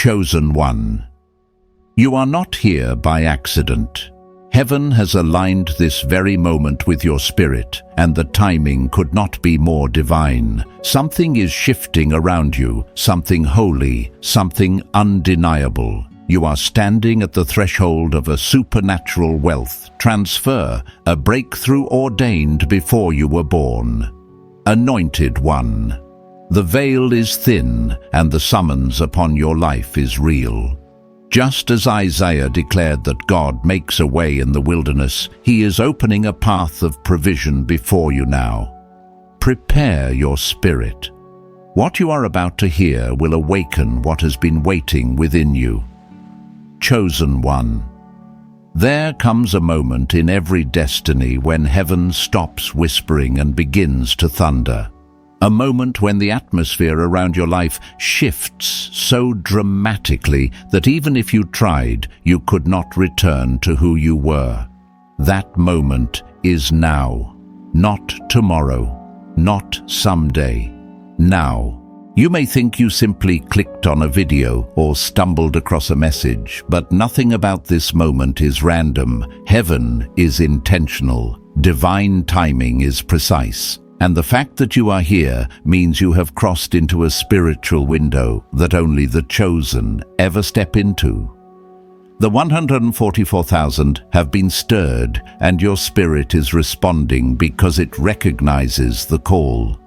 Chosen one. You are not here by accident. Heaven has aligned this very moment with your spirit, and the timing could not be more divine. Something is shifting around you, something holy, something undeniable. You are standing at the threshold of a supernatural wealth transfer, a breakthrough ordained before you were born. Anointed one. The veil is thin, and the summons upon your life is real. Just as Isaiah declared that God makes a way in the wilderness, He is opening a path of provision before you now. Prepare your spirit. What you are about to hear will awaken what has been waiting within you. Chosen one. There comes a moment in every destiny when heaven stops whispering and begins to thunder. A moment when the atmosphere around your life shifts so dramatically that even if you tried, you could not return to who you were. That moment is now, not tomorrow, not someday, now. You may think you simply clicked on a video or stumbled across a message, but nothing about this moment is random. Heaven is intentional. Divine timing is precise. And the fact that you are here means you have crossed into a spiritual window that only the chosen ever step into. The 144,000 have been stirred, and your spirit is responding because it recognizes the call.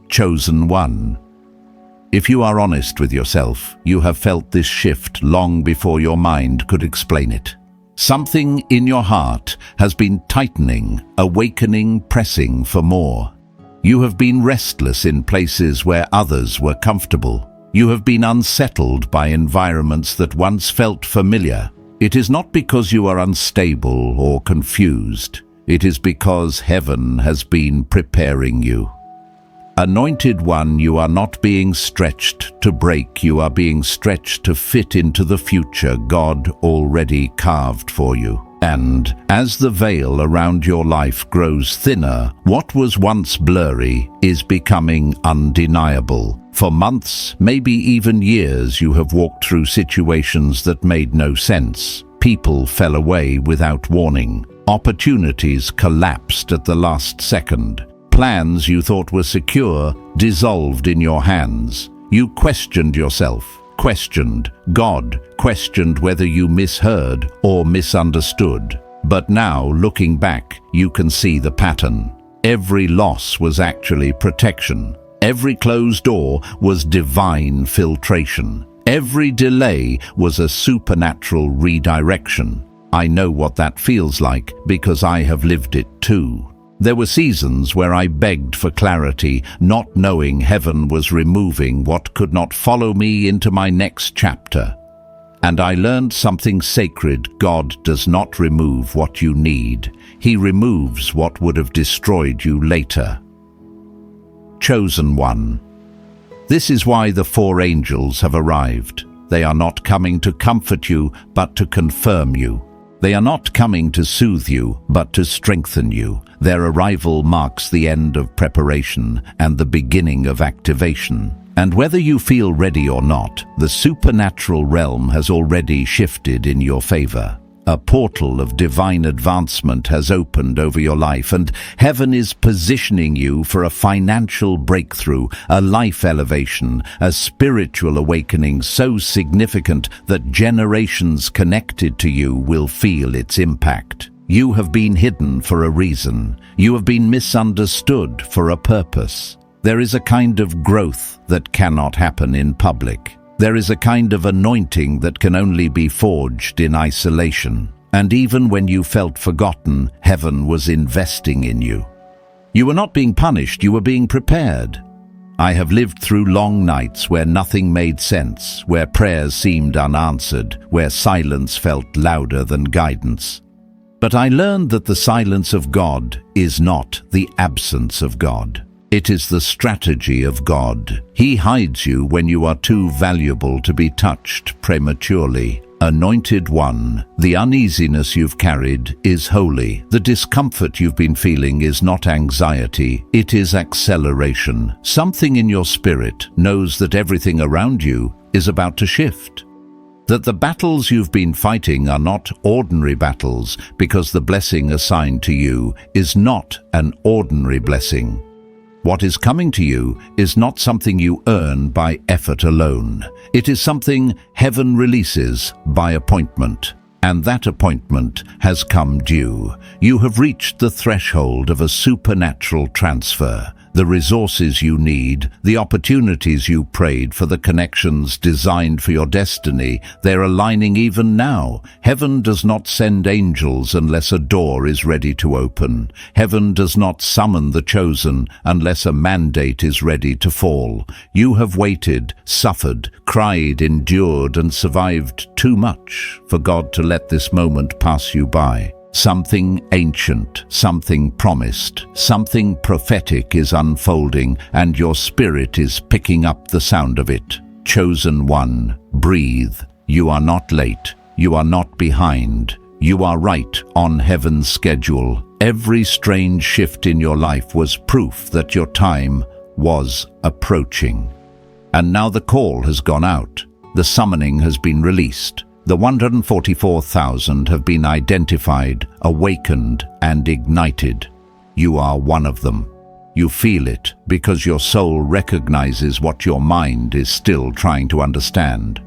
Chosen one. If you are honest with yourself, you have felt this shift long before your mind could explain it. Something in your heart has been tightening, awakening, pressing for more. You have been restless in places where others were comfortable. You have been unsettled by environments that once felt familiar. It is not because you are unstable or confused. It is because heaven has been preparing you. Anointed one, you are not being stretched to break, you are being stretched to fit into the future God already carved for you. And as the veil around your life grows thinner, what was once blurry is becoming undeniable. For months, maybe even years, you have walked through situations that made no sense. People fell away without warning. Opportunities collapsed at the last second. Plans you thought were secure dissolved in your hands. You questioned yourself, questioned God, questioned whether you misheard or misunderstood. But now, looking back, you can see the pattern. Every loss was actually protection. Every closed door was divine filtration. Every delay was a supernatural redirection. I know what that feels like because I have lived it too. There were seasons where I begged for clarity, not knowing heaven was removing what could not follow me into my next chapter. And I learned something sacred. God does not remove what you need. He removes what would have destroyed you later. Chosen one. This is why the 4 angels have arrived. They are not coming to comfort you, but to confirm you. They are not coming to soothe you, but to strengthen you. Their arrival marks the end of preparation and the beginning of activation. And whether you feel ready or not, the supernatural realm has already shifted in your favor. A portal of divine advancement has opened over your life, and heaven is positioning you for a financial breakthrough, a life elevation, a spiritual awakening so significant that generations connected to you will feel its impact. You have been hidden for a reason. You have been misunderstood for a purpose. There is a kind of growth that cannot happen in public. There is a kind of anointing that can only be forged in isolation. And even when you felt forgotten, heaven was investing in you. You were not being punished, you were being prepared. I have lived through long nights where nothing made sense, where prayers seemed unanswered, where silence felt louder than guidance. But I learned that the silence of God is not the absence of God. It is the strategy of God. He hides you when you are too valuable to be touched prematurely. Anointed one, the uneasiness you've carried is holy. The discomfort you've been feeling is not anxiety, it is acceleration. Something in your spirit knows that everything around you, is about to shift. That the battles you've been fighting are not ordinary battles because the blessing assigned to you is not an ordinary blessing. What is coming to you is not something you earn by effort alone. It is something heaven releases by appointment. And that appointment has come due. You have reached the threshold of a supernatural transfer. The resources you need, the opportunities you prayed for, the connections designed for your destiny, they're aligning even now. Heaven does not send angels unless a door is ready to open. Heaven does not summon the chosen unless a mandate is ready to fall. You have waited, suffered, cried, endured, and survived too much for God to let this moment pass you by. Something ancient, something promised, something prophetic is unfolding, and your spirit is picking up the sound of it. Chosen one, breathe. You are not late. You are not behind. You are right on heaven's schedule. Every strange shift in your life was proof that your time was approaching. And now the call has gone out. The summoning has been released. The 144,000 have been identified, awakened, and ignited. You are one of them. You feel it because your soul recognizes what your mind is still trying to understand.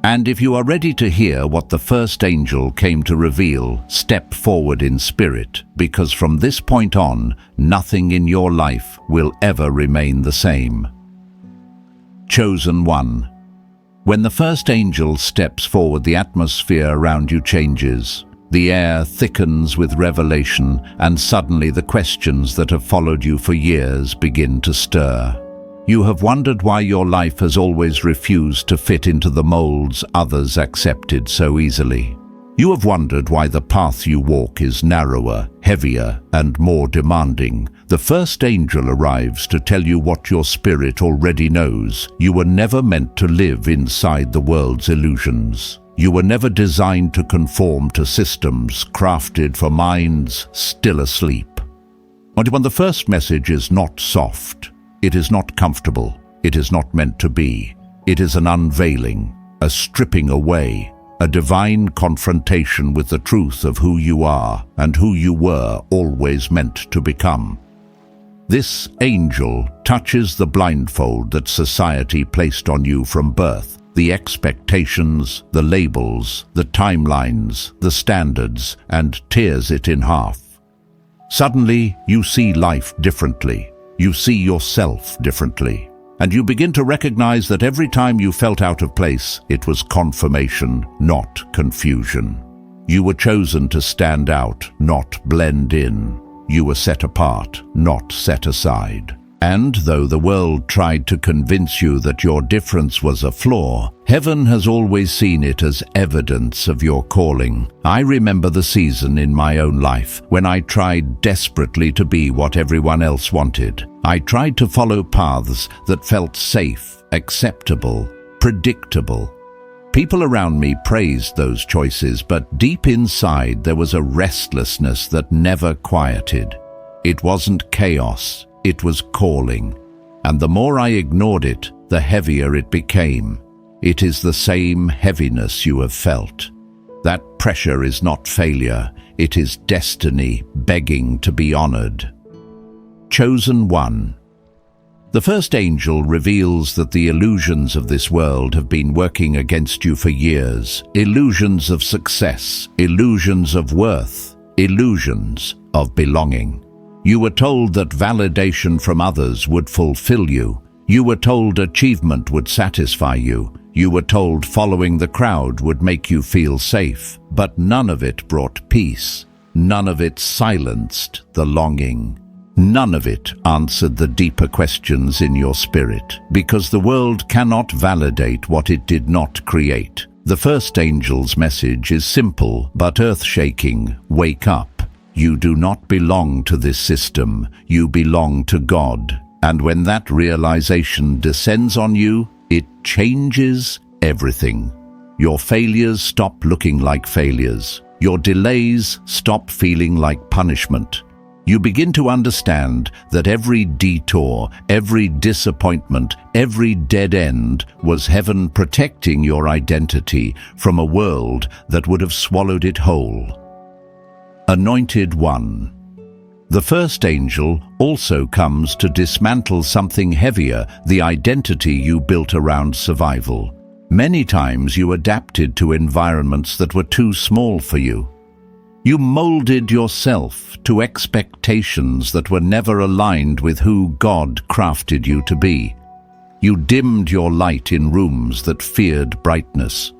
And if you are ready to hear what the first angel came to reveal, step forward in spirit, because from this point on, nothing in your life will ever remain the same. Chosen one. When the first angel steps forward, the atmosphere around you changes. The air thickens with revelation, and suddenly the questions that have followed you for years begin to stir. You have wondered why your life has always refused to fit into the molds others accepted so easily. You have wondered why the path you walk is narrower, heavier, and more demanding. The first angel arrives to tell you what your spirit already knows. You were never meant to live inside the world's illusions. You were never designed to conform to systems crafted for minds still asleep. And the first message is not soft. It is not comfortable. It is not meant to be. It is an unveiling, a stripping away, a divine confrontation with the truth of who you are and who you were always meant to become. This angel touches the blindfold that society placed on you from birth, the expectations, the labels, the timelines, the standards, and tears it in half. Suddenly, you see life differently. You see yourself differently. And you begin to recognize that every time you felt out of place, it was confirmation, not confusion. You were chosen to stand out, not blend in. You were set apart, not set aside. And though the world tried to convince you that your difference was a flaw, heaven has always seen it as evidence of your calling. I remember the season in my own life when I tried desperately to be what everyone else wanted. I tried to follow paths that felt safe, acceptable, predictable. People around me praised those choices, but deep inside there was a restlessness that never quieted. It wasn't chaos. It was calling, and the more I ignored it, the heavier it became. It is the same heaviness you have felt. That pressure is not failure, it is destiny begging to be honored. Chosen one. The first angel reveals that the illusions of this world have been working against you for years. Illusions of success, illusions of worth, illusions of belonging. You were told that validation from others would fulfill you. You were told achievement would satisfy you. You were told following the crowd would make you feel safe. But none of it brought peace. None of it silenced the longing. None of it answered the deeper questions in your spirit, because the world cannot validate what it did not create. The first angel's message is simple but earth-shaking. Wake up. You do not belong to this system, you belong to God. And when that realization descends on you, it changes everything. Your failures stop looking like failures. Your delays stop feeling like punishment. You begin to understand that every detour, every disappointment, every dead end was heaven protecting your identity from a world that would have swallowed it whole. Anointed One. The first angel also comes to dismantle something heavier, the identity you built around survival. Many times you adapted to environments that were too small for you. You molded yourself to expectations that were never aligned with who God crafted you to be. You dimmed your light in rooms that feared brightness.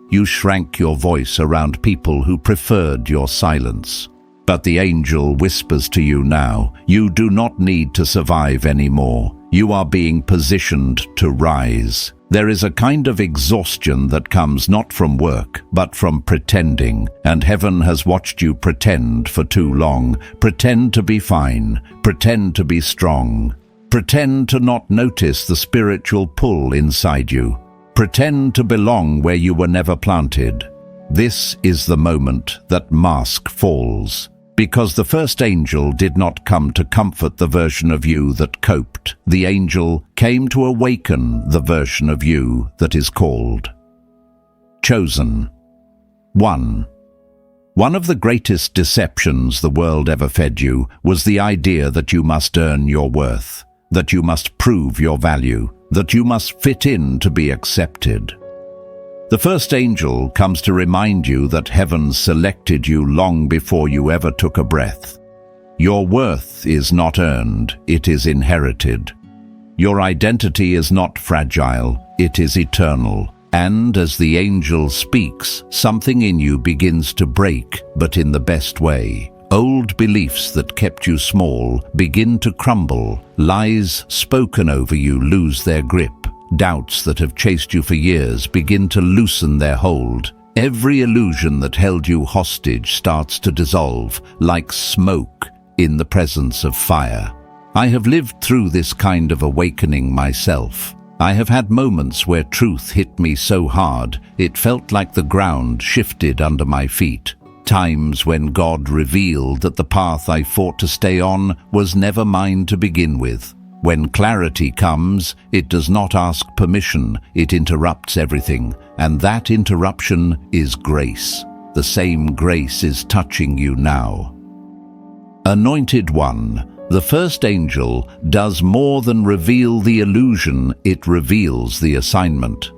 You shrank your voice around people who preferred your silence. But the angel whispers to you now, you do not need to survive anymore. You are being positioned to rise. There is a kind of exhaustion that comes not from work, but from pretending, and heaven has watched you pretend for too long. Pretend to be fine, pretend to be strong, pretend to not notice the spiritual pull inside you, pretend to belong where you were never planted. This is the moment that mask falls. Because the first angel did not come to comfort the version of you that coped. The angel came to awaken the version of you that is called. Chosen. 1. One of the greatest deceptions the world ever fed you was the idea that you must earn your worth, that you must prove your value, that you must fit in to be accepted. The first angel comes to remind you that heaven selected you long before you ever took a breath. Your worth is not earned, it is inherited. Your identity is not fragile, it is eternal. And as the angel speaks, something in you begins to break, but in the best way. Old beliefs that kept you small begin to crumble. Lies spoken over you lose their grip. Doubts that have chased you for years begin to loosen their hold. Every illusion that held you hostage starts to dissolve, like smoke in the presence of fire. I have lived through this kind of awakening myself. I have had moments where truth hit me so hard, it felt like the ground shifted under my feet. Times when God revealed that the path I fought to stay on was never mine to begin with. When clarity comes, it does not ask permission, it interrupts everything, and that interruption is grace. The same grace is touching you now. Anointed One, the first angel does more than reveal the illusion, it reveals the assignment.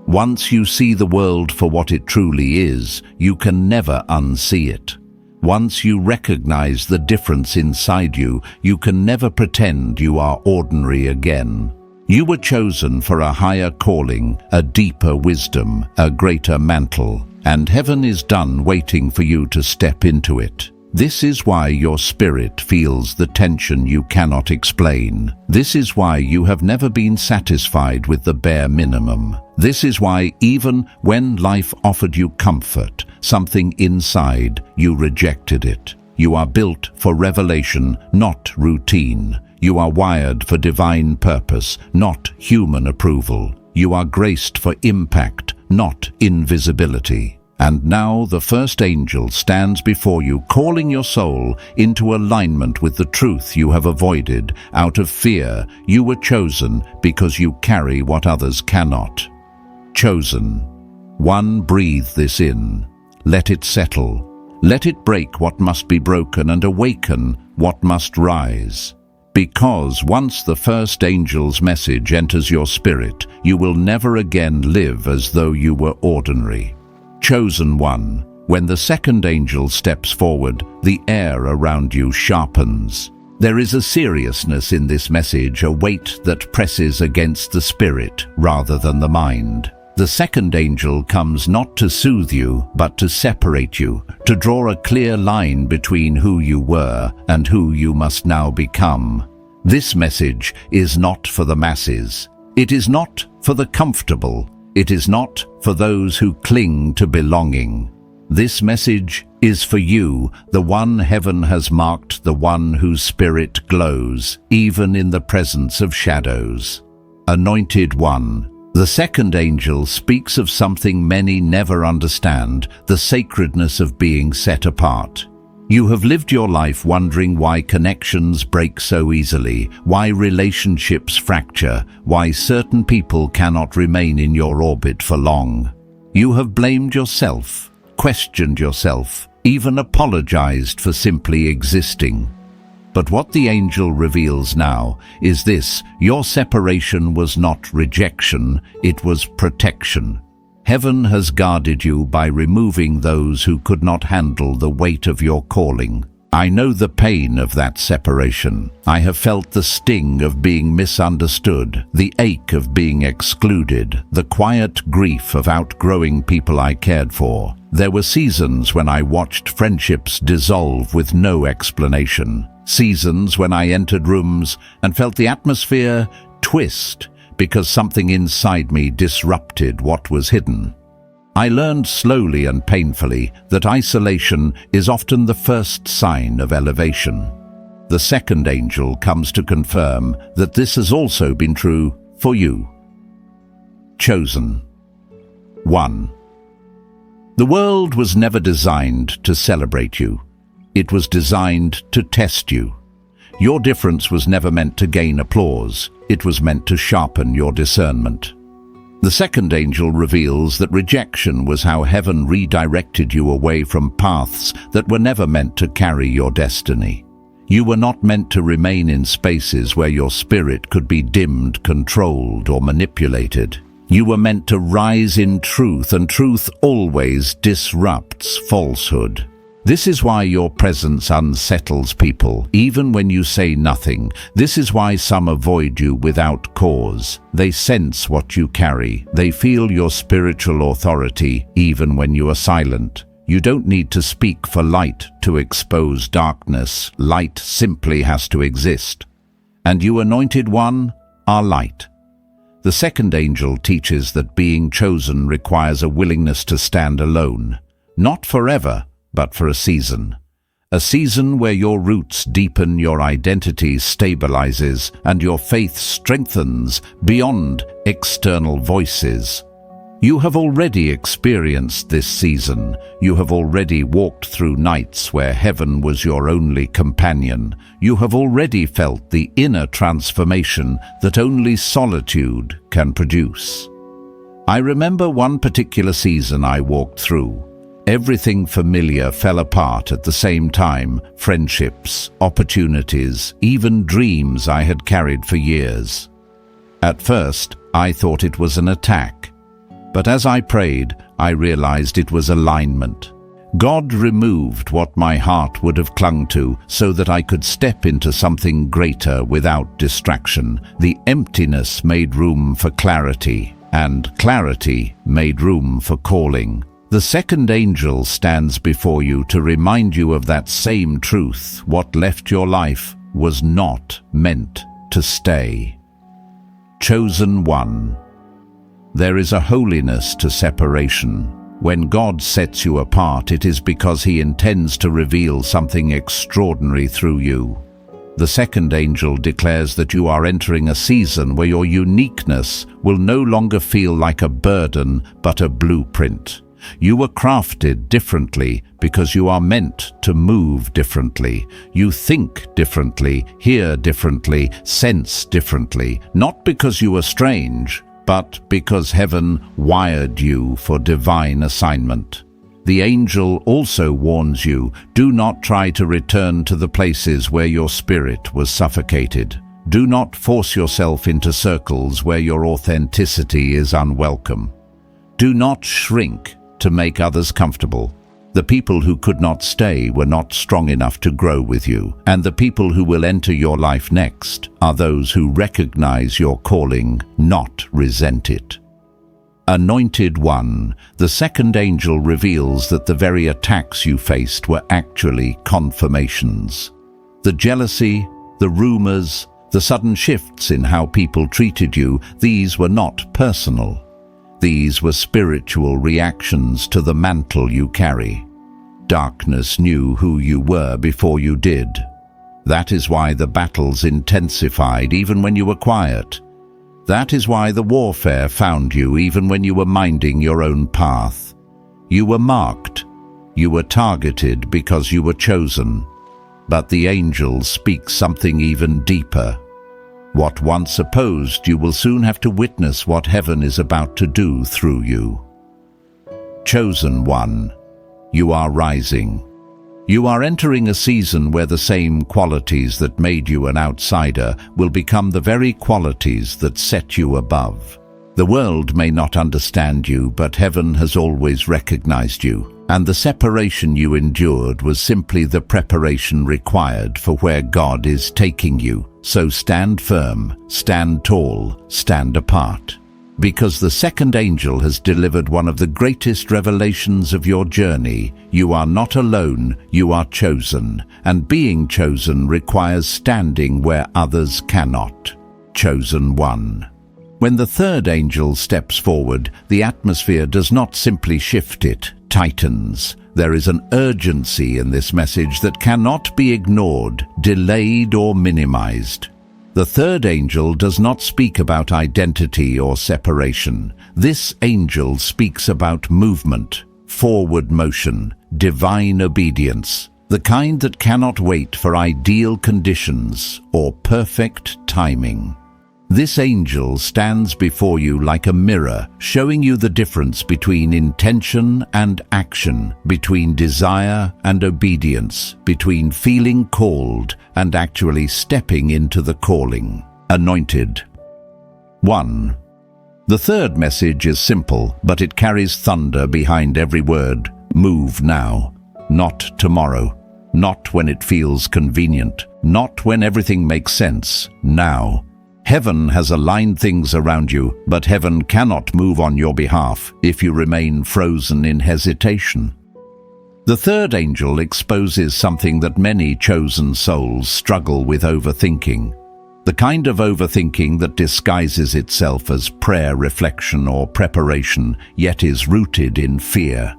Once you see the world for what it truly is, you can never unsee it. Once you recognize the difference inside you, you can never pretend you are ordinary again. You were chosen for a higher calling, a deeper wisdom, a greater mantle, and heaven is done waiting for you to step into it. This is why your spirit feels the tension you cannot explain. This is why you have never been satisfied with the bare minimum. This is why even when life offered you comfort, something inside, you rejected it. You are built for revelation, not routine. You are wired for divine purpose, not human approval. You are graced for impact, not invisibility. And now the first angel stands before you, calling your soul into alignment with the truth you have avoided. Out of fear, you were chosen because you carry what others cannot. Chosen. One, breathe this in. Let it settle. Let it break what must be broken and awaken what must rise. Because once the first angel's message enters your spirit, you will never again live as though you were ordinary. Chosen One, when the second angel steps forward, the air around you sharpens. There is a seriousness in this message, a weight that presses against the spirit rather than the mind. The second angel comes not to soothe you, but to separate you, to draw a clear line between who you were and who you must now become. This message is not for the masses. It is not for the comfortable. It is not for those who cling to belonging. This message is for you, the one heaven has marked, the one whose spirit glows, even in the presence of shadows. Anointed One, the second angel speaks of something many never understand, the sacredness of being set apart. You have lived your life wondering why connections break so easily, why relationships fracture, why certain people cannot remain in your orbit for long. You have blamed yourself, questioned yourself, even apologized for simply existing. But what the angel reveals now is this: your separation was not rejection, it was protection. Heaven has guarded you by removing those who could not handle the weight of your calling. I know the pain of that separation. I have felt the sting of being misunderstood, the ache of being excluded, the quiet grief of outgrowing people I cared for. There were seasons when I watched friendships dissolve with no explanation. Seasons when I entered rooms and felt the atmosphere twist because something inside me disrupted what was hidden. I learned slowly and painfully that isolation is often the first sign of elevation. The second angel comes to confirm that this has also been true for you. Chosen. 1. The world was never designed to celebrate you. It was designed to test you. Your difference was never meant to gain applause. It was meant to sharpen your discernment. The second angel reveals that rejection was how heaven redirected you away from paths that were never meant to carry your destiny. You were not meant to remain in spaces where your spirit could be dimmed, controlled, or manipulated. You were meant to rise in truth, and truth always disrupts falsehood. This is why your presence unsettles people, even when you say nothing. This is why some avoid you without cause. They sense what you carry. They feel your spiritual authority, even when you are silent. You don't need to speak for light to expose darkness. Light simply has to exist. And you, anointed one, are light. The second angel teaches that being chosen requires a willingness to stand alone, not forever, but for a season where your roots deepen, your identity stabilizes, and your faith strengthens beyond external voices. You have already experienced this season. You have already walked through nights where heaven was your only companion. You have already felt the inner transformation that only solitude can produce. I remember one particular season I walked through. Everything familiar fell apart at the same time: friendships, opportunities, even dreams I had carried for years. At first, I thought it was an attack. But as I prayed, I realized it was alignment. God removed what my heart would have clung to so that I could step into something greater without distraction. The emptiness made room for clarity, and clarity made room for calling. The second angel stands before you to remind you of that same truth. What left your life was not meant to stay. Chosen one. There is a holiness to separation. When God sets you apart, it is because He intends to reveal something extraordinary through you. The second angel declares that you are entering a season where your uniqueness will no longer feel like a burden, but a blueprint. You were crafted differently because you are meant to move differently. You think differently, hear differently, sense differently, not because you are strange, but because heaven wired you for divine assignment. The angel also warns you, do not try to return to the places where your spirit was suffocated. Do not force yourself into circles where your authenticity is unwelcome. Do not shrink to make others comfortable. The people who could not stay were not strong enough to grow with you, and the people who will enter your life next are those who recognize your calling, not resent it. Anointed one, the second angel reveals that the very attacks you faced were actually confirmations. The jealousy, the rumors, the sudden shifts in how people treated you, these were not personal. These were spiritual reactions to the mantle you carry. Darkness knew who you were before you did. That is why the battles intensified even when you were quiet. That is why the warfare found you even when you were minding your own path. You were marked, You were targeted because you were chosen. But the angel speaks something even deeper. What once opposed you will soon have to witness what heaven is about to do through you. Chosen one, you are rising. You are entering a season where the same qualities that made you an outsider will become the very qualities that set you above. The world may not understand you, but heaven has always recognized you, and the separation you endured was simply the preparation required for where God is taking you. So stand firm, stand tall, stand apart. Because the second angel has delivered one of the greatest revelations of your journey. You are not alone, you are chosen, and being chosen requires standing where others cannot. Chosen one. When the third angel steps forward, the atmosphere does not simply shift, it tightens. There is an urgency in this message that cannot be ignored, delayed, or minimized. The third angel does not speak about identity or separation. This angel speaks about movement, forward motion, divine obedience, the kind that cannot wait for ideal conditions or perfect timing. This angel stands before you like a mirror, showing you the difference between intention and action, between desire and obedience, between feeling called and actually stepping into the calling. Anointed. 1. The third message is simple, but it carries thunder behind every word. Move now, not tomorrow, not when it feels convenient, not when everything makes sense, now. Heaven has aligned things around you, but heaven cannot move on your behalf if you remain frozen in hesitation. The third angel exposes something that many chosen souls struggle with: overthinking. The kind of overthinking that disguises itself as prayer, reflection, or preparation, yet is rooted in fear.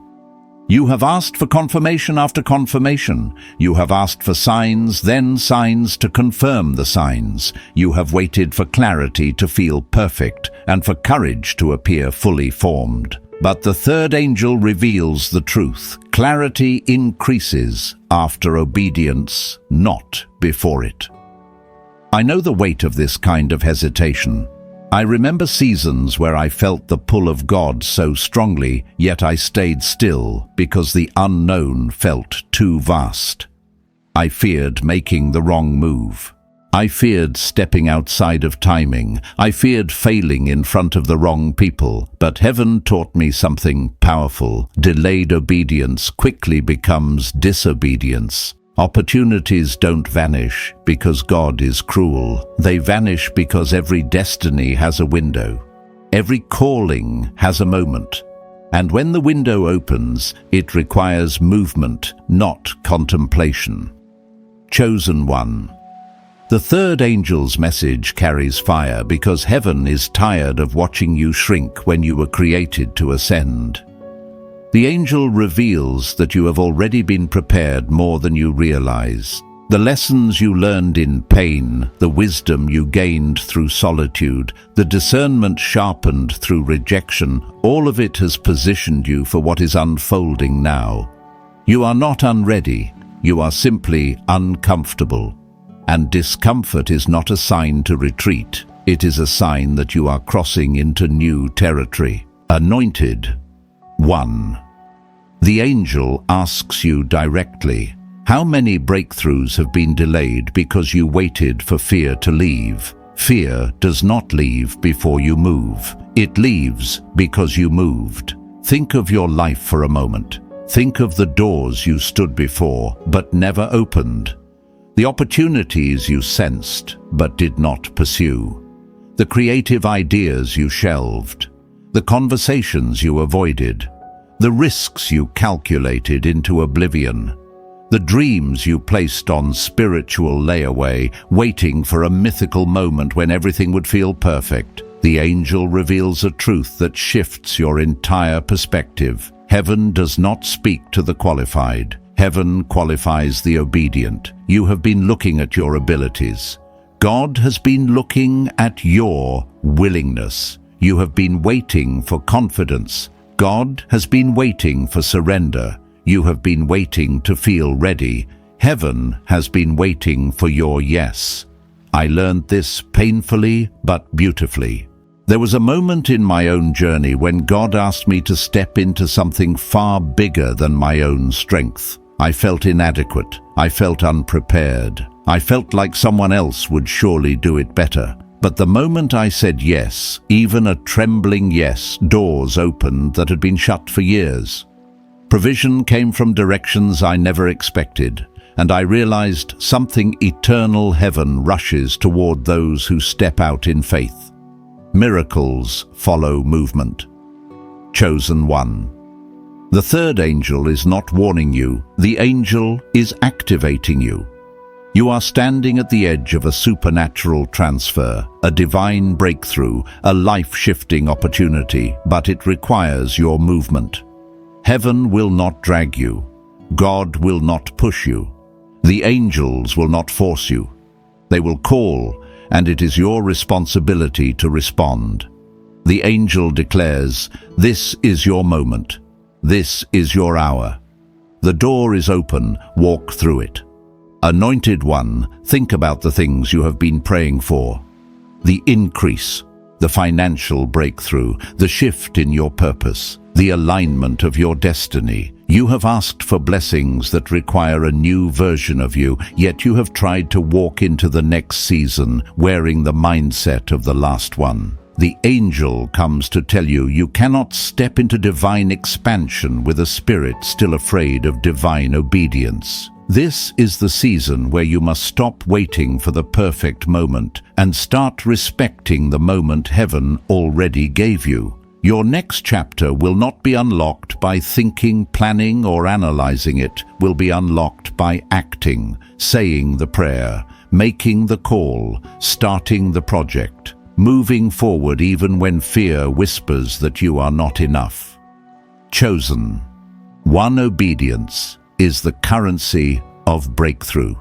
You have asked for confirmation after confirmation. You have asked for signs, then signs to confirm the signs. You have waited for clarity to feel perfect and for courage to appear fully formed. But the third angel reveals the truth. Clarity increases after obedience, not before it. I know the weight of this kind of hesitation. I remember seasons where I felt the pull of God so strongly, yet I stayed still because the unknown felt too vast. I feared making the wrong move. I feared stepping outside of timing. I feared failing in front of the wrong people. But heaven taught me something powerful. Delayed obedience quickly becomes disobedience. Opportunities don't vanish because God is cruel. They vanish because every destiny has a window. Every calling has a moment. And when the window opens, it requires movement, not contemplation. Chosen one. The third angel's message carries fire because heaven is tired of watching you shrink when you were created to ascend. The angel reveals that you have already been prepared more than you realize. The lessons you learned in pain, the wisdom you gained through solitude, the discernment sharpened through rejection, all of it has positioned you for what is unfolding now. You are not unready, you are simply uncomfortable. And discomfort is not a sign to retreat. It is a sign that you are crossing into new territory. Anointed. 1. The angel asks you directly, how many breakthroughs have been delayed because you waited for fear to leave? Fear does not leave before you move. It leaves because you moved. Think of your life for a moment. Think of the doors you stood before but never opened. The opportunities you sensed but did not pursue. The creative ideas you shelved. The conversations you avoided. The risks you calculated into oblivion. The dreams you placed on spiritual layaway, waiting for a mythical moment when everything would feel perfect. The angel reveals a truth that shifts your entire perspective. Heaven does not speak to the qualified. Heaven qualifies the obedient. You have been looking at your abilities. God has been looking at your willingness. You have been waiting for confidence. God has been waiting for surrender. You have been waiting to feel ready. Heaven has been waiting for your yes. I learned this painfully but beautifully. There was a moment in my own journey when God asked me to step into something far bigger than my own strength. I felt inadequate. I felt unprepared. I felt like someone else would surely do it better. But the moment I said yes, even a trembling yes, doors opened that had been shut for years. Provision came from directions I never expected, and I realized something eternal. Heaven rushes toward those who step out in faith. Miracles follow movement. Chosen one. The third angel is not warning you. The angel is activating you. You are standing at the edge of a supernatural transfer, a divine breakthrough, a life-shifting opportunity, but it requires your movement. Heaven will not drag you. God will not push you. The angels will not force you. They will call, and it is your responsibility to respond. The angel declares, "This is your moment. This is your hour. The door is open, walk through it." Anointed one, think about the things you have been praying for. The increase, the financial breakthrough, the shift in your purpose, the alignment of your destiny. You have asked for blessings that require a new version of you, yet you have tried to walk into the next season wearing the mindset of the last one. The angel comes to tell you you cannot step into divine expansion with a spirit still afraid of divine obedience. This is the season where you must stop waiting for the perfect moment and start respecting the moment heaven already gave you. Your next chapter will not be unlocked by thinking, planning, or analyzing. It will be unlocked by acting, saying the prayer, making the call, starting the project, moving forward even when fear whispers that you are not enough. Chosen. One obedience is the currency of breakthrough.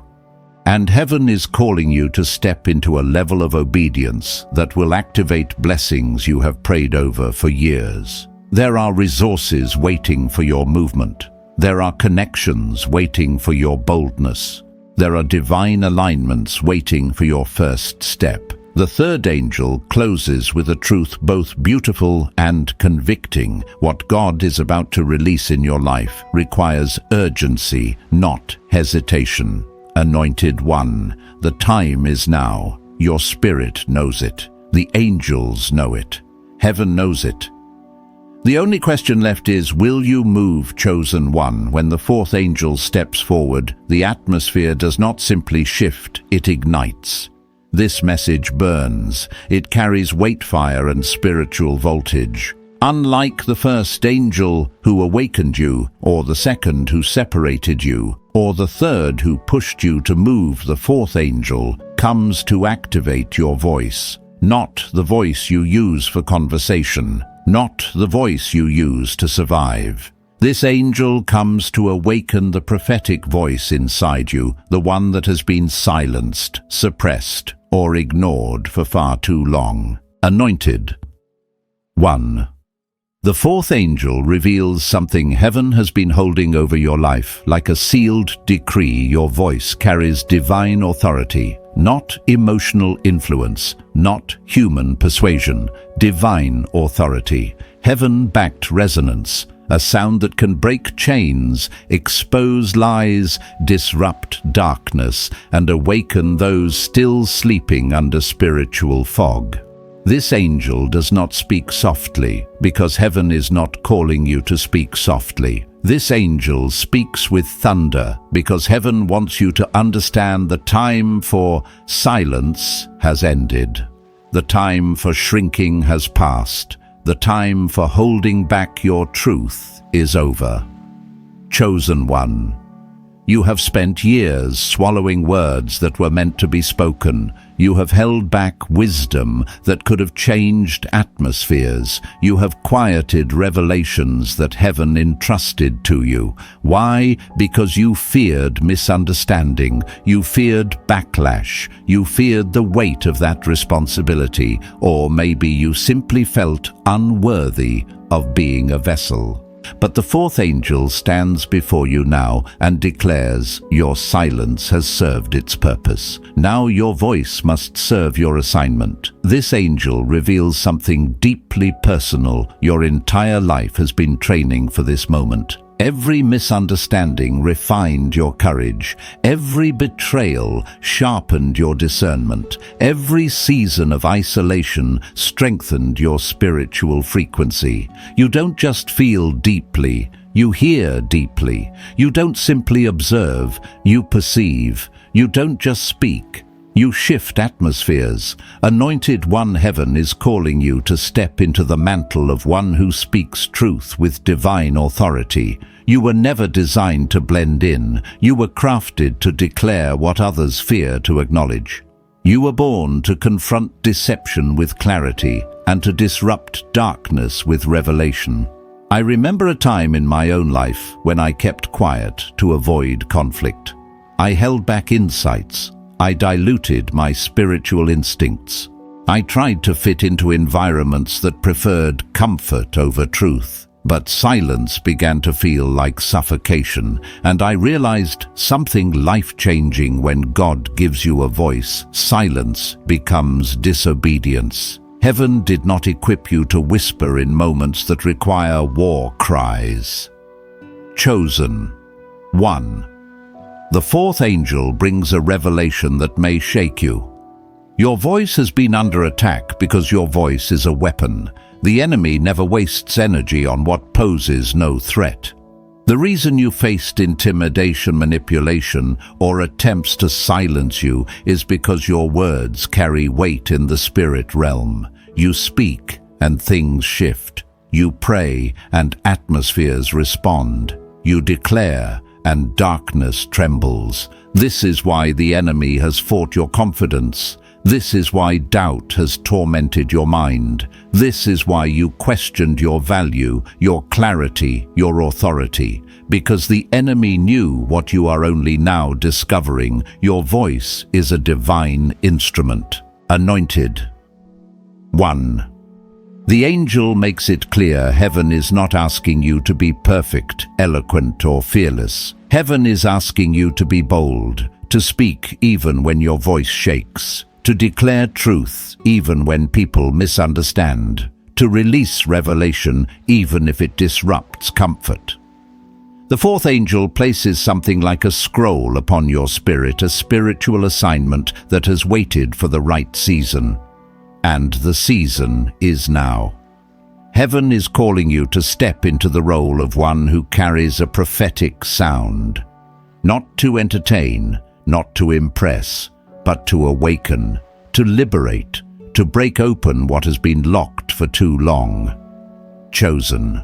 And heaven is calling you to step into a level of obedience that will activate blessings you have prayed over for years. There are resources waiting for your movement. There are connections waiting for your boldness. There are divine alignments waiting for your first step. The third angel closes with a truth both beautiful and convicting. What God is about to release in your life requires urgency, not hesitation. Anointed one, the time is now. Your spirit knows it. The angels know it. Heaven knows it. The only question left is, will you move, chosen one? When the fourth angel steps forward, the atmosphere does not simply shift, it ignites. This message burns. It carries weight, fire, and spiritual voltage. Unlike the first angel who awakened you, or the second who separated you, or the third who pushed you to move, the fourth angel comes to activate your voice. Not the voice you use for conversation, not the voice you use to survive. This angel comes to awaken the prophetic voice inside you, the one that has been silenced, suppressed, or ignored for far too long. Anointed. 1. The fourth angel reveals something heaven has been holding over your life. Like a sealed decree, your voice carries divine authority, not emotional influence, not human persuasion, divine authority, heaven-backed resonance, a sound that can break chains, expose lies, disrupt darkness, and awaken those still sleeping under spiritual fog. This angel does not speak softly, because heaven is not calling you to speak softly. This angel speaks with thunder, because heaven wants you to understand the time for silence has ended. The time for shrinking has passed. The time for holding back your truth is over. Chosen one. You have spent years swallowing words that were meant to be spoken. You have held back wisdom that could have changed atmospheres. You have quieted revelations that heaven entrusted to you. Why? Because you feared misunderstanding. You feared backlash. You feared the weight of that responsibility. Or maybe you simply felt unworthy of being a vessel. But the fourth angel stands before you now and declares, your silence has served its purpose. Now your voice must serve your assignment. This angel reveals something deeply personal. Your entire life has been training for this moment. Every misunderstanding refined your courage. Every betrayal sharpened your discernment. Every season of isolation strengthened your spiritual frequency. You don't just feel deeply, you hear deeply. You don't simply observe, you perceive. You don't just speak, you shift atmospheres. Anointed One, heaven is calling you to step into the mantle of one who speaks truth with divine authority. You were never designed to blend in. You were crafted to declare what others fear to acknowledge. You were born to confront deception with clarity and to disrupt darkness with revelation. I remember a time in my own life when I kept quiet to avoid conflict. I held back insights. I diluted my spiritual instincts. I tried to fit into environments that preferred comfort over truth. But silence began to feel like suffocation, and I realized something life-changing. When God gives you a voice, silence becomes disobedience. Heaven did not equip you to whisper in moments that require war cries. Chosen. 1. The fourth angel brings a revelation that may shake you. Your voice has been under attack because your voice is a weapon. The enemy never wastes energy on what poses no threat. The reason you faced intimidation, manipulation, or attempts to silence you is because your words carry weight in the spirit realm. You speak and things shift. You pray and atmospheres respond. You declare and darkness trembles. This is why the enemy has fought your confidence. This is why doubt has tormented your mind. This is why you questioned your value, your clarity, your authority. Because the enemy knew what you are only now discovering. Your voice is a divine instrument. Anointed. 1. The angel makes it clear heaven is not asking you to be perfect, eloquent, or fearless. Heaven is asking you to be bold, to speak even when your voice shakes, to declare truth even when people misunderstand, to release revelation even if it disrupts comfort. The fourth angel places something like a scroll upon your spirit, a spiritual assignment that has waited for the right season. And the season is now. Heaven is calling you to step into the role of one who carries a prophetic sound, not to entertain, not to impress, but to awaken, to liberate, to break open what has been locked for too long. Chosen.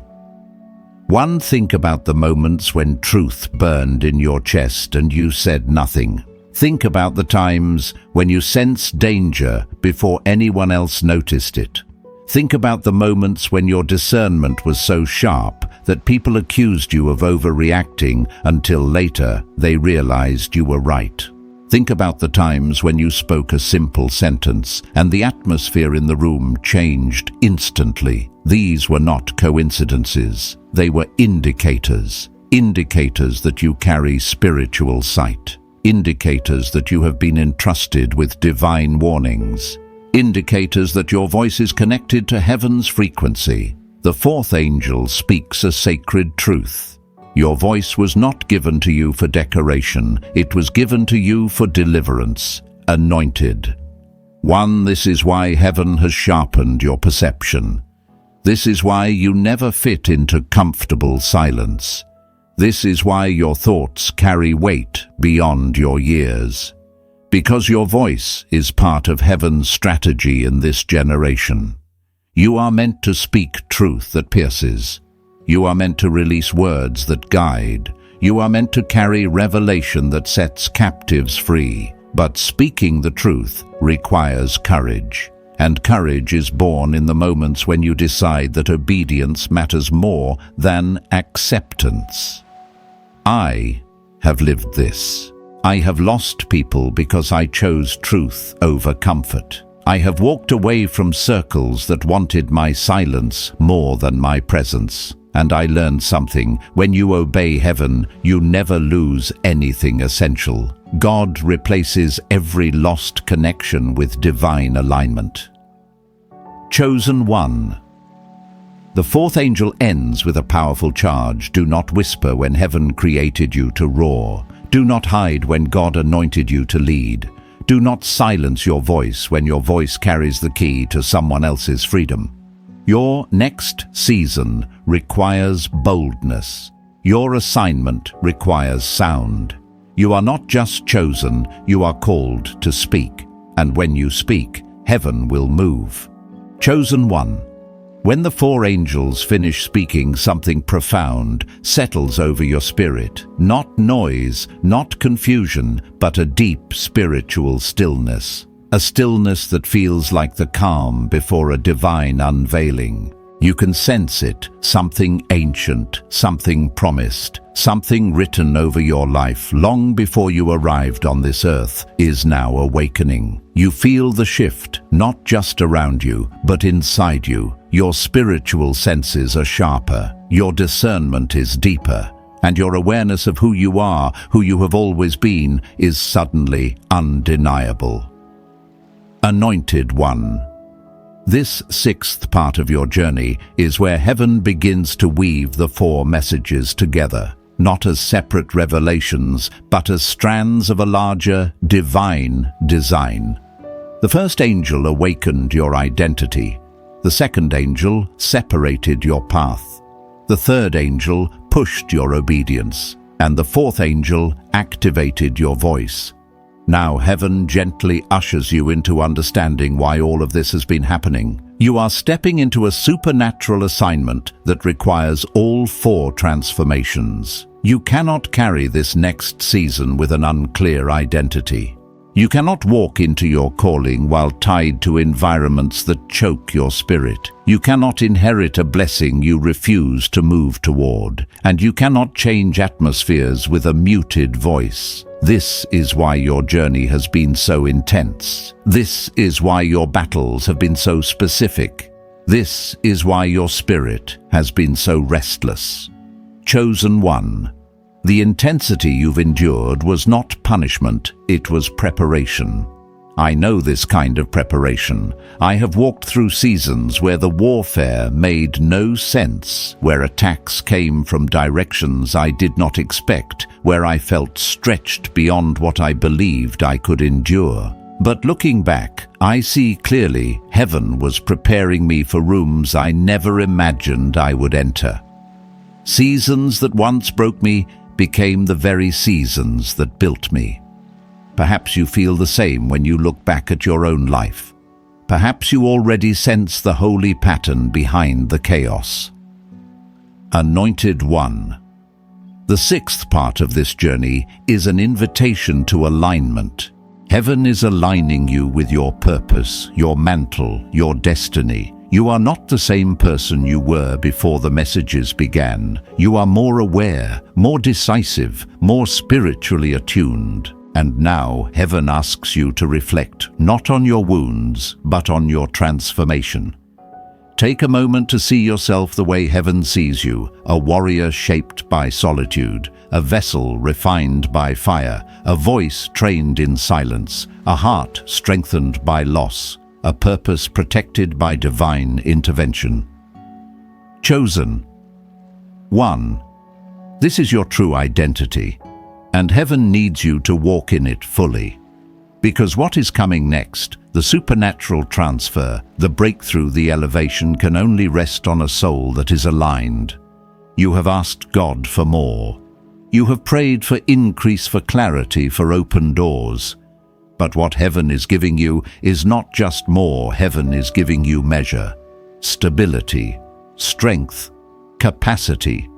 1. Think about the moments when truth burned in your chest and you said nothing. Think about the times when you sensed danger before anyone else noticed it. Think about the moments when your discernment was so sharp that people accused you of overreacting until later they realized you were right. Think about the times when you spoke a simple sentence and the atmosphere in the room changed instantly. These were not coincidences. They were indicators. Indicators that you carry spiritual sight. Indicators that you have been entrusted with divine warnings. Indicators that your voice is connected to heaven's frequency. The fourth angel speaks a sacred truth. Your voice was not given to you for decoration. It was given to you for deliverance. Anointed. 1. This is why heaven has sharpened your perception. This is why you never fit into comfortable silence. This is why your thoughts carry weight beyond your years. Because your voice is part of heaven's strategy in this generation. You are meant to speak truth that pierces. You are meant to release words that guide. You are meant to carry revelation that sets captives free. But speaking the truth requires courage. And courage is born in the moments when you decide that obedience matters more than acceptance. I have lived this. I have lost people because I chose truth over comfort. I have walked away from circles that wanted my silence more than my presence. and I learned something. When you obey heaven, you never lose anything essential. God replaces every lost connection with divine alignment. Chosen one. The fourth angel ends with a powerful charge. Do not whisper when heaven created you to roar. Do not hide when God anointed you to lead. Do not silence your voice when your voice carries the key to someone else's freedom. Your next season requires boldness. Your assignment requires sound. You are not just chosen, you are called to speak. And when you speak, heaven will move. Chosen one. When the four angels finish speaking, something profound settles over your spirit. Not noise, not confusion, but a deep spiritual stillness. A stillness that feels like the calm before a divine unveiling. You can sense it, something ancient, something promised, something written over your life long before you arrived on this earth is now awakening. You feel the shift, not just around you, but inside you. Your spiritual senses are sharper, your discernment is deeper, and your awareness of who you are, who you have always been, is suddenly undeniable. Anointed one. This sixth part of your journey is where heaven begins to weave the four messages together, not as separate revelations, but as strands of a larger, divine design. The first angel awakened your identity. The second angel separated your path. The third angel pushed your obedience, and the fourth angel activated your voice. Now heaven gently ushers you into understanding why all of this has been happening. You are stepping into a supernatural assignment that requires all four transformations. You cannot carry this next season with an unclear identity. You cannot walk into your calling while tied to environments that choke your spirit. You cannot inherit a blessing you refuse to move toward, and you cannot change atmospheres with a muted voice. This is why your journey has been so intense. This is why your battles have been so specific. This is why your spirit has been so restless. Chosen one. The intensity you've endured was not punishment, it was preparation. I know this kind of preparation. I have walked through seasons where the warfare made no sense, where attacks came from directions I did not expect, where I felt stretched beyond what I believed I could endure. But looking back, I see clearly heaven was preparing me for rooms I never imagined I would enter. Seasons that once broke me became the very seasons that built me. Perhaps you feel the same when you look back at your own life. Perhaps you already sense the holy pattern behind the chaos. Anointed one. The sixth part of this journey is an invitation to alignment. Heaven is aligning you with your purpose, your mantle, your destiny. You are not the same person you were before the messages began. You are more aware, more decisive, more spiritually attuned. And now heaven asks you to reflect not on your wounds, but on your transformation. Take a moment to see yourself the way heaven sees you, a warrior shaped by solitude, a vessel refined by fire, a voice trained in silence, a heart strengthened by loss, a purpose protected by divine intervention. Chosen. One. This is your true identity, and heaven needs you to walk in it fully. Because what is coming next, the supernatural transfer, the breakthrough, the elevation, can only rest on a soul that is aligned. You have asked God for more. You have prayed for increase, for clarity, for open doors. But what heaven is giving you is not just more. Heaven is giving you measure, stability, strength, capacity,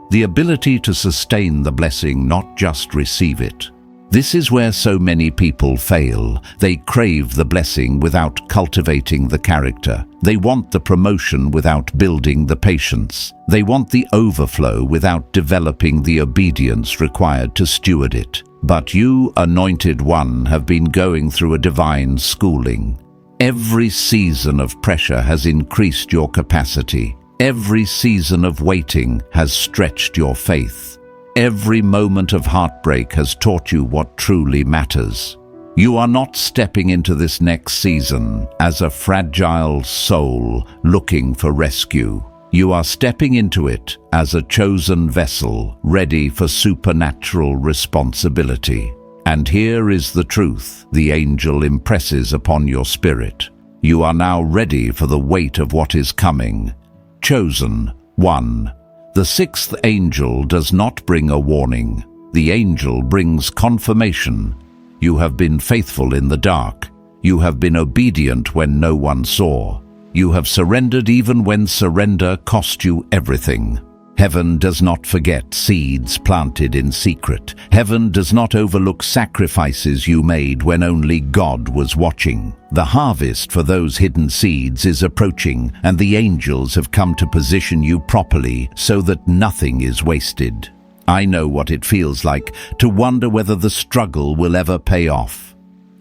the ability to sustain the blessing, not just receive it. This is where so many people fail. They crave the blessing without cultivating the character. They want the promotion without building the patience. They want the overflow without developing the obedience required to steward it. But you, anointed one, have been going through a divine schooling. Every season of pressure has increased your capacity. Every season of waiting has stretched your faith. Every moment of heartbreak has taught you what truly matters. You are not stepping into this next season as a fragile soul looking for rescue. You are stepping into it as a chosen vessel ready for supernatural responsibility. And here is the truth the angel impresses upon your spirit. You are now ready for the weight of what is coming. Chosen one. The sixth angel does not bring a warning. The angel brings confirmation. You have been faithful in the dark. You have been obedient when no one saw. You have surrendered even when surrender cost you everything. Heaven does not forget seeds planted in secret. Heaven does not overlook sacrifices you made when only God was watching. The harvest for those hidden seeds is approaching, and the angels have come to position you properly so that nothing is wasted. I know what it feels like to wonder whether the struggle will ever pay off.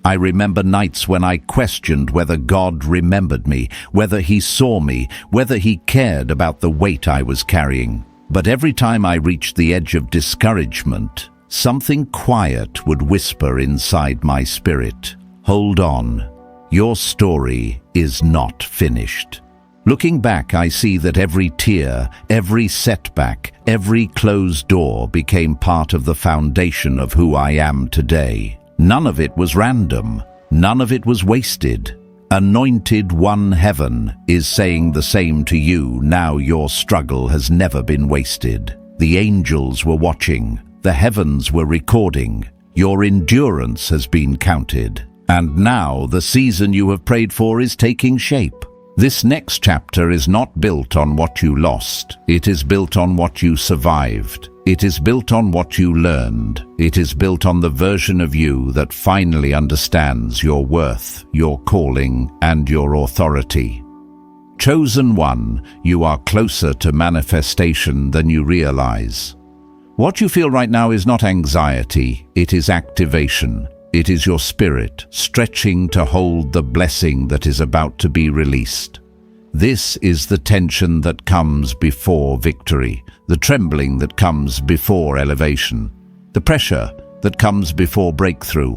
I remember nights when I questioned whether God remembered me, whether He saw me, whether He cared about the weight I was carrying. But every time I reached the edge of discouragement, something quiet would whisper inside my spirit, "Hold on, your story is not finished." Looking back, I see that every tear, every setback, every closed door became part of the foundation of who I am today. None of it was random. None of it was wasted. Anointed One, Heaven is saying the same to you now. Your struggle has never been wasted. The angels were watching. The heavens were recording. Your endurance has been counted. And now the season you have prayed for is taking shape. This next chapter is not built on what you lost. It is built on what you survived. It is built on what you learned. It is built on the version of you that finally understands your worth, your calling, and your authority. Chosen one, you are closer to manifestation than you realize. What you feel right now is not anxiety, it is activation. It is your spirit stretching to hold the blessing that is about to be released. This is the tension that comes before victory, the trembling that comes before elevation, the pressure that comes before breakthrough.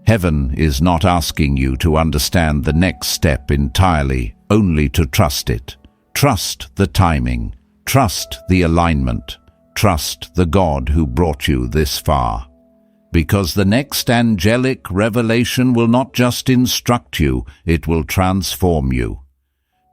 Heaven is not asking you to understand the next step entirely, only to trust it. Trust the timing, trust the alignment, trust the God who brought you this far. Because the next angelic revelation will not just instruct you, it will transform you.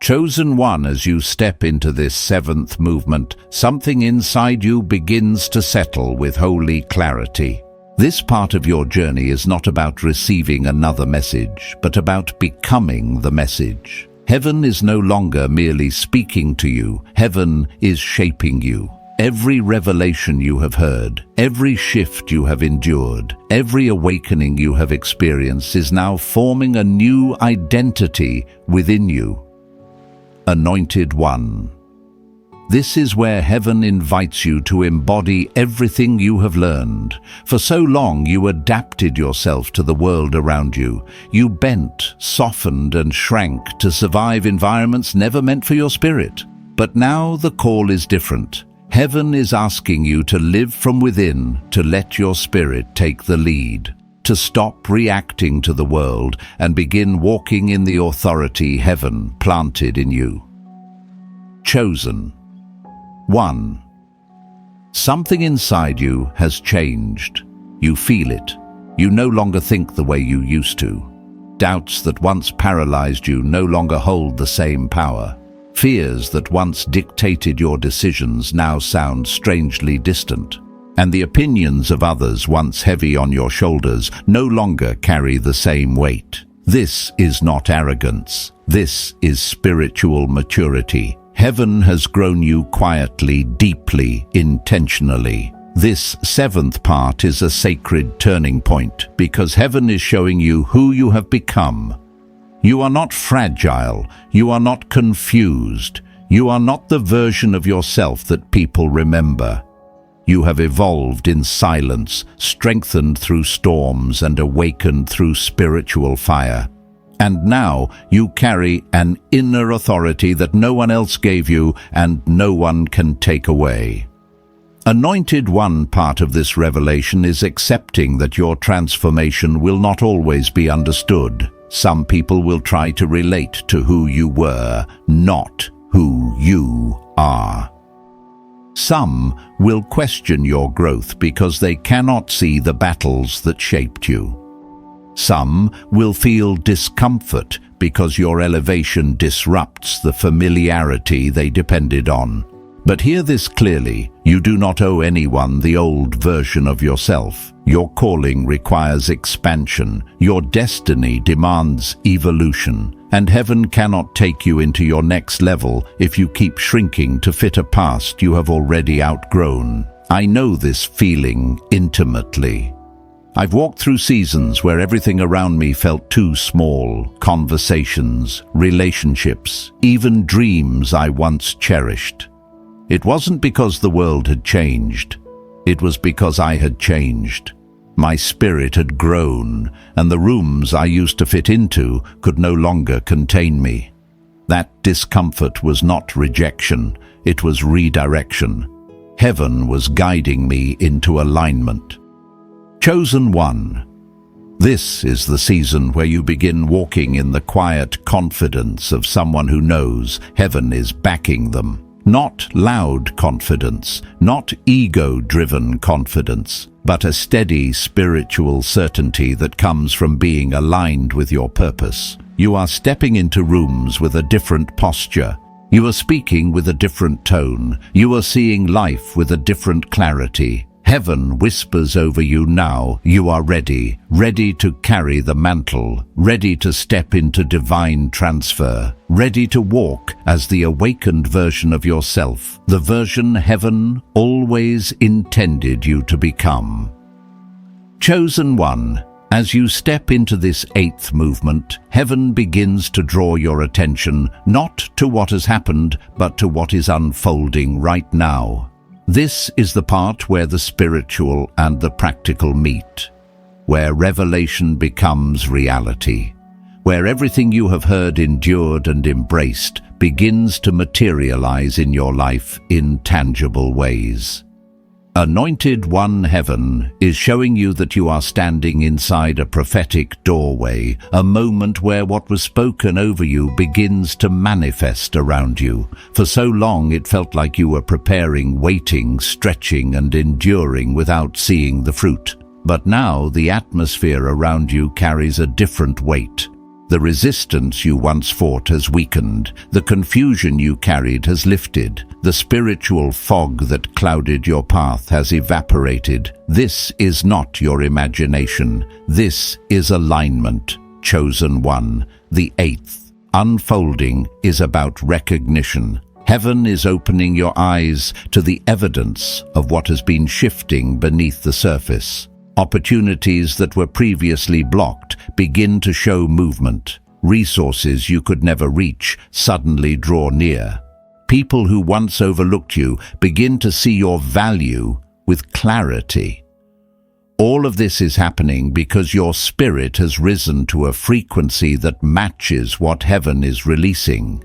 Chosen one, as you step into this seventh movement, something inside you begins to settle with holy clarity. This part of your journey is not about receiving another message, but about becoming the message. Heaven is no longer merely speaking to you, heaven is shaping you. Every revelation you have heard, every shift you have endured, every awakening you have experienced is now forming a new identity within you. Anointed One. This is where heaven invites you to embody everything you have learned. For so long you adapted yourself to the world around you. You bent, softened, and shrank to survive environments never meant for your spirit. But now the call is different. Heaven is asking you to live from within, to let your spirit take the lead, to stop reacting to the world and begin walking in the authority heaven planted in you. Chosen. 1. Something inside you has changed. You feel it. You no longer think the way you used to. Doubts that once paralyzed you no longer hold the same power. Fears that once dictated your decisions now sound strangely distant. And the opinions of others once heavy on your shoulders no longer carry the same weight. This is not arrogance. This is spiritual maturity. Heaven has grown you quietly, deeply, intentionally. This seventh part is a sacred turning point because heaven is showing you who you have become. You are not fragile. You are not confused. You are not the version of yourself that people remember. You have evolved in silence, strengthened through storms, and awakened through spiritual fire. And now you carry an inner authority that no one else gave you and no one can take away. Anointed One, part of this revelation is accepting that your transformation will not always be understood. Some people will try to relate to who you were, not who you are. Some will question your growth because they cannot see the battles that shaped you. Some will feel discomfort because your elevation disrupts the familiarity they depended on. But hear this clearly, you do not owe anyone the old version of yourself. Your calling requires expansion, your destiny demands evolution, and heaven cannot take you into your next level if you keep shrinking to fit a past you have already outgrown. I know this feeling intimately. I've walked through seasons where everything around me felt too small. Conversations, relationships, even dreams I once cherished. It wasn't because the world had changed. It was because I had changed. My spirit had grown, and the rooms I used to fit into could no longer contain me. That discomfort was not rejection, it was redirection. Heaven was guiding me into alignment. Chosen One. This is the season where you begin walking in the quiet confidence of someone who knows heaven is backing them. Not loud confidence, not ego-driven confidence, but a steady spiritual certainty that comes from being aligned with your purpose. You are stepping into rooms with a different posture. You are speaking with a different tone. You are seeing life with a different clarity. Heaven whispers over you now, you are ready, ready to carry the mantle, ready to step into divine transfer, ready to walk as the awakened version of yourself, the version heaven always intended you to become. Chosen One, as you step into this 8th movement, heaven begins to draw your attention not to what has happened, but to what is unfolding right now. This is the part where the spiritual and the practical meet, where revelation becomes reality, where everything you have heard, endured, and embraced begins to materialize in your life in tangible ways. Anointed One, heaven is showing you that you are standing inside a prophetic doorway, a moment where what was spoken over you begins to manifest around you. For so long it felt like you were preparing, waiting, stretching, and enduring without seeing the fruit. But now the atmosphere around you carries a different weight. The resistance you once fought has weakened. The confusion you carried has lifted. The spiritual fog that clouded your path has evaporated. This is not your imagination. This is alignment. Chosen One. The 8th unfolding is about recognition. Heaven is opening your eyes to the evidence of what has been shifting beneath the surface. Opportunities that were previously blocked begin to show movement. Resources you could never reach suddenly draw near. People who once overlooked you begin to see your value with clarity. All of this is happening because your spirit has risen to a frequency that matches what heaven is releasing.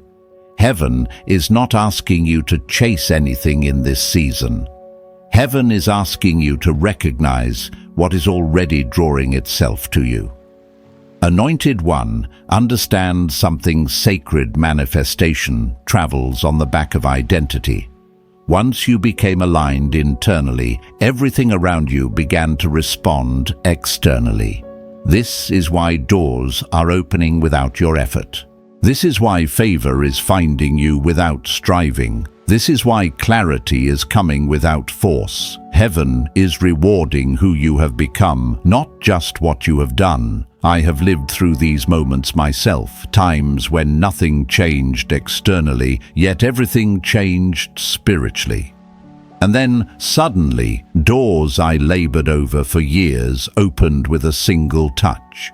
Heaven is not asking you to chase anything in this season. Heaven is asking you to recognize what is already drawing itself to you. Anointed One, understand something sacred. Manifestation travels on the back of identity. Once you became aligned internally, everything around you began to respond externally. This is why doors are opening without your effort. This is why favor is finding you without striving. This is why clarity is coming without force. Heaven is rewarding who you have become, not just what you have done. I have lived through these moments myself, times when nothing changed externally, yet everything changed spiritually. And then, suddenly, doors I labored over for years opened with a single touch.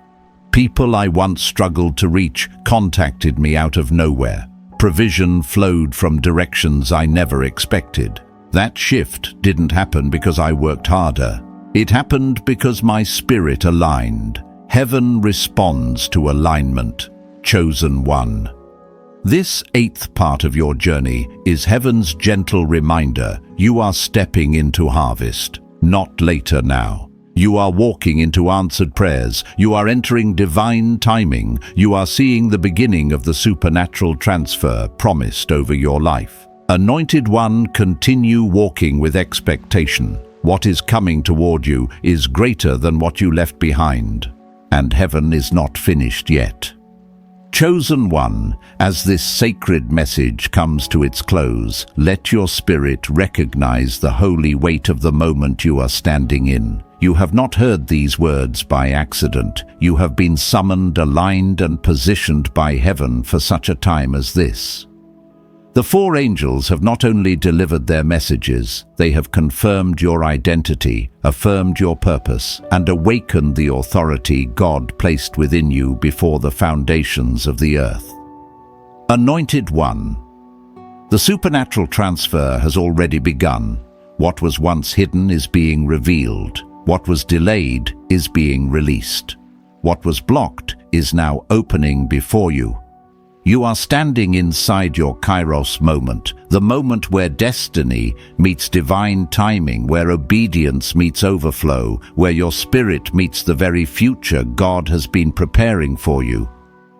People I once struggled to reach contacted me out of nowhere. Provision flowed from directions I never expected. That shift didn't happen because I worked harder. It happened because my spirit aligned. Heaven responds to alignment. chosen one. This 8th part of your journey is heaven's gentle reminder you are stepping into harvest, not later now. You are walking into answered prayers. You are entering divine timing. You are seeing the beginning of the supernatural transfer promised over your life. Anointed one, continue walking with expectation. What is coming toward you is greater than what you left behind, and heaven is not finished yet. Chosen one, as this sacred message comes to its close, let your spirit recognize the holy weight of the moment you are standing in. You have not heard these words by accident. You have been summoned, aligned, and positioned by heaven for such a time as this. The 4 angels have not only delivered their messages, they have confirmed your identity, affirmed your purpose, and awakened the authority God placed within you before the foundations of the earth. Anointed one, the supernatural transfer has already begun. What was once hidden is being revealed. What was delayed is being released. What was blocked is now opening before you. You are standing inside your Kairos moment, the moment where destiny meets divine timing, where obedience meets overflow, where your spirit meets the very future God has been preparing for you.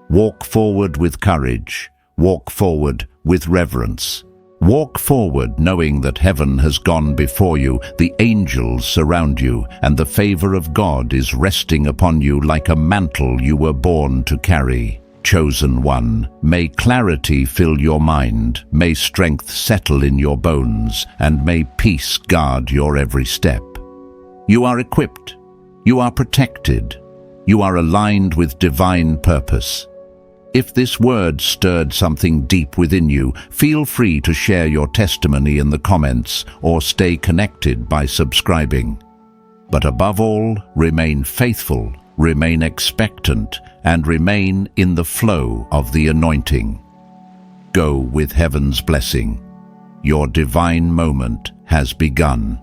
Walk forward with courage. Walk forward with reverence. Walk forward knowing that heaven has gone before you, the angels surround you, and the favor of God is resting upon you like a mantle you were born to carry. Chosen one, may clarity fill your mind, may strength settle in your bones, and may peace guard your every step. You are equipped, you are protected, you are aligned with divine purpose. If this word stirred something deep within you, feel free to share your testimony in the comments or stay connected by subscribing. But above all, remain faithful, remain expectant, and remain in the flow of the anointing. Go with heaven's blessing. Your divine moment has begun.